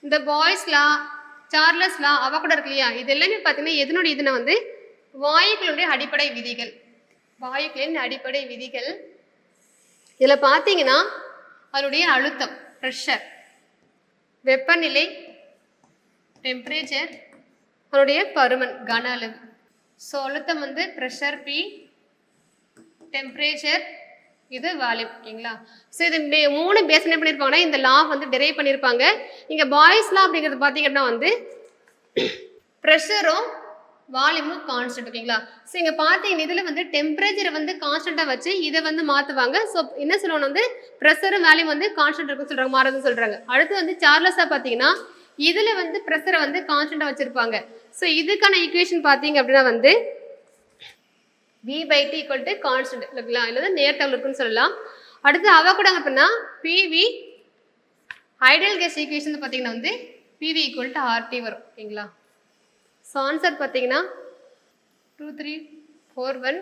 இந்த பாய்ஸ் லா, சார்லஸ் லா, அவ கூட இருக்கு இல்லையா, இது எல்லாமே பார்த்தீங்கன்னா எதனுடைய இதுனா வந்து வாயுக்களுடைய அடிப்படை விதிகள். வாயுக்களின் அடிப்படை விதிகள். இதில் பார்த்தீங்கன்னா அதனுடைய அழுத்தம், ப்ரெஷர், வெப்பநிலை, டெம்பரேச்சர், அதனுடைய பருமன், கன அளவு. ஸோ அழுத்தம் வந்து ப்ரெஷர் பி, டெம்பரேச்சர் இது வால்யூம். ஓகேங்களா? ஸோ இது 3 பேஸ் என்ன பண்ணியிருப்பாங்கன்னா இந்த லா வந்து டெரைவ் பண்ணியிருப்பாங்க. இங்கே பாய்ஸ் லா அப்படிங்கிறது பார்த்தீங்கன்னா வந்து ப்ரெஷரும் வால்யூமும் கான்ஸ்டன்ட். ஓகேங்களா? ஸோ இங்கே பார்த்தீங்கன்னா இதில் வந்து டெம்பரேச்சரை வந்து கான்ஸ்டண்ட்டாக வச்சு இதை வந்து மாற்றுவாங்க. ஸோ என்ன சொல்லுவாங்க வந்து ப்ரெஷரும் வேல்யூம் வந்து கான்ஸ்டன்ட் இருக்குன்னு சொல்கிறாங்க, மாறுதுன்னு சொல்கிறாங்க. அடுத்து வந்து சார்லஸாக பார்த்தீங்கன்னா இதில் வந்து ப்ரெஷரை வந்து கான்ஸ்டண்ட்டாக வச்சுருப்பாங்க. ஸோ இதுக்கான ஈக்குவேஷன் பார்த்தீங்க அப்படின்னா வந்து V/T ஈக்குவல் டு கான்ஸ்டன்ட் இல்லைங்களா, இல்லை நேர்த்தகவல் இருக்குன்னு சொல்லலாம். அடுத்து அவ கூட அப்படின்னா PV ஐடியல் கேஸ் ஈக்குவேஷன் பார்த்தீங்கன்னா வந்து PV ஈக்குவல் டு RT வரும். ஓகேங்களா? ஸோ ஆன்சர் பார்த்தீங்கன்னா 2 3 4 1